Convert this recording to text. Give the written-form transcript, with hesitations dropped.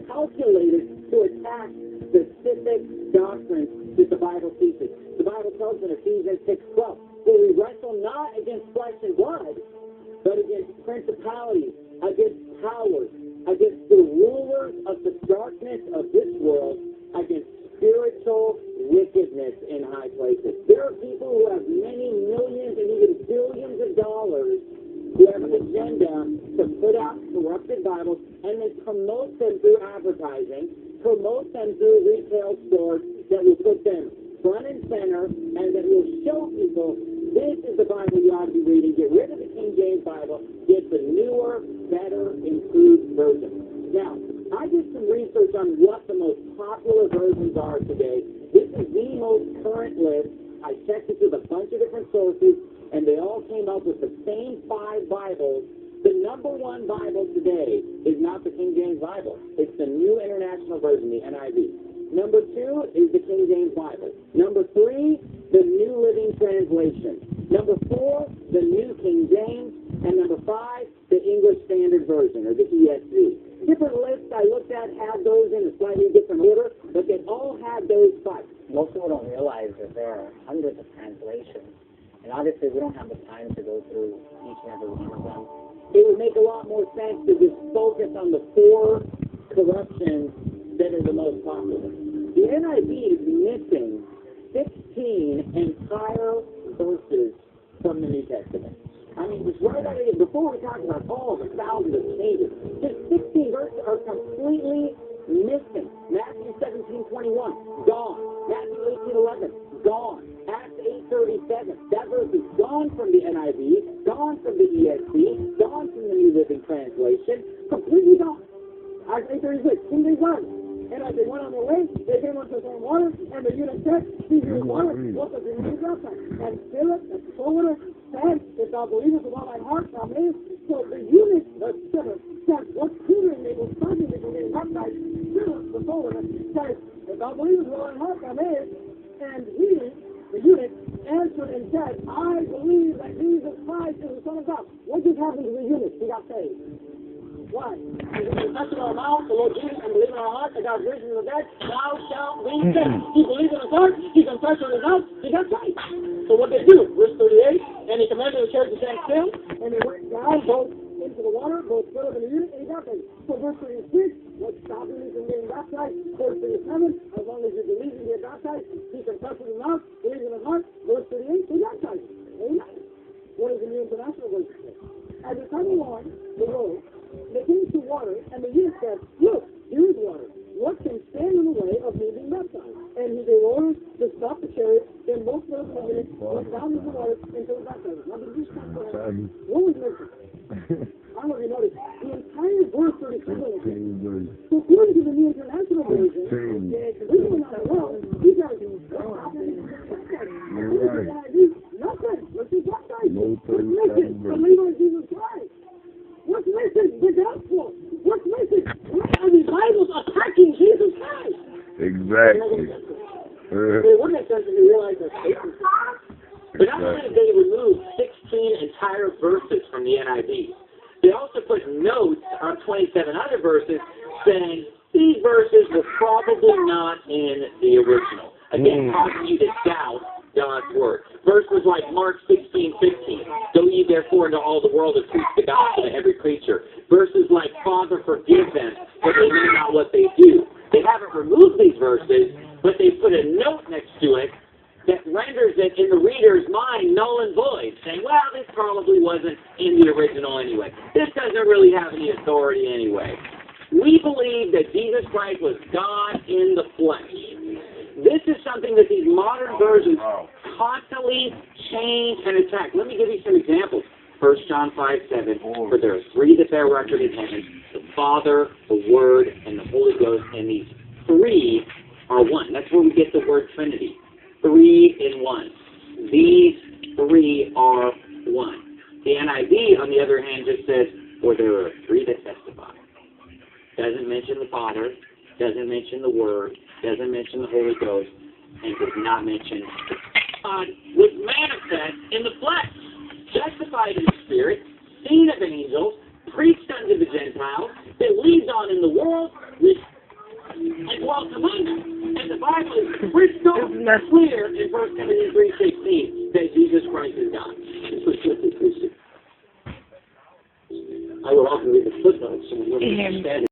calculated to attack specific doctrines that the Bible teaches. The Bible tells in Ephesians 6:12, "For we wrestle not against flesh and blood, but against principalities, against powers, against the rulers of the darkness of this world, against spiritual wickedness in high places." There are people who have many millions and even billions of dollars who have an agenda to put out corrupted Bibles and then promote them through advertising, promote them through retail stores that will put them front and center and that will show people this is the Bible you ought to be reading. Get rid of the King James Bible. Get the newer, better, improved version. Now, I did some research on what the most popular versions are today. This is the most current list. I checked it with a bunch of different sources, and they all came up with the same 5 Bibles. The number 1 Bible today is not the King James Bible. It's the New International Version, the NIV. Number 2 is the King James Bible. Number 3, the New Living Translation. Number 4, the New King James. And number 5, the English Standard Version, or the ESV. Different lists I looked at had those in a slightly different order, but they all had those 5. Most people don't realize that there are hundreds of translations. And obviously we don't have the time to go through each and every one of them. It would make a lot more sense to just focus on the 4 corruptions that are the most popular. The NIV is missing 16 entire verses from the New Testament. I mean, just right out of it, before we talk about all the thousands of changes, just 16 verses are completely missing. Matthew 17:21, gone. Matthew 18:11, gone. Acts 8:37, that verse is gone from the NIV, gone from the ESV, gone from the New Living Translation, completely gone. Acts 8:36, King James Bible. And as they went on their way, they came unto the same water, and the eunuch said, "See here is water, what does it mean outside?" And Philip, the soul said, "If thou believest with all thy heart, thou mayest." So the eunuch, the sinner, said, "What's tutoring me was something that can get baptized." Philip, the soul said, "If thou believest with all thy heart, thou mayest." And he, the eunuch, answered and said, "I believe that Jesus Christ is the Son of God." What just happened to the eunuch? He got saved. Why? Because we confess in our mouth the Lord Jesus and believe in our heart that God raised him from the dead, thou shalt be saved. He believed in his heart, he confessed with his mouth, he got saved. So what they do, verse 38, and he commanded the church to stand still, and they went down both into the water, both Philip and the eunuch, and he got saved. So verse 36, what's stopping you from getting baptized? Verse 37, as long as you believe and get baptized, he confessed with his mouth, believes in his heart. Verse 38, he got saved. Amen. What does the New International Version say? As they come along the road, they came to water, and the eunuch said, "Look, here is water. What can stand in the way of me being baptized?" And he gave orders to stop the chariot. Then both Philip and the eunuch went down into the water until the baptized. Now, did you stop what happened? What was missing? I don't know if you noticed. The entire verse 37. So according to the New International Version, this is not well. You guys nothing. Let's be baptized. What's missing? Believe in Jesus Christ. What's missing? The gospel. What's missing? Why are these Bibles attacking Jesus Christ? Exactly. It wouldn't make sense if you realize that. But not only did they remove 16 entire verses from the NIV, they also put notes on 27 other verses saying these verses were probably not in the original. Again, causing you to doubt God's word. Verses like Mark 16:15, "Go ye therefore into all the world and preach the gospel to every creature." Verses like, "Father, forgive them, for they know not what they do." They haven't removed these verses, but they put a note next to it that renders it in the reader's mind null and void, saying, well, this probably wasn't in the original anyway. This doesn't really have any authority anyway. We believe that Jesus Christ was God in the flesh. This is something that these modern versions constantly change and attack. Let me give you some examples. 1 John 5:7, "For there are 3 that bear record in heaven, the Father, the Word, and the Holy Ghost, and these 3 are one." That's where we get the word Trinity. 3 in 1. These 3 are one. The NIV, on the other hand, just says, "For there are 3 that testify." Doesn't mention the Father, doesn't mention the Word, doesn't mention the Holy Ghost, and does not mention God was manifest in the flesh, justified in the Spirit, seen of angels, preached unto the Gentiles, believed on in the world, walks among us. And the Bible is crystal clear in 1 Timothy 3:16 that Jesus Christ is God. I will often read the footnotes and we'll understand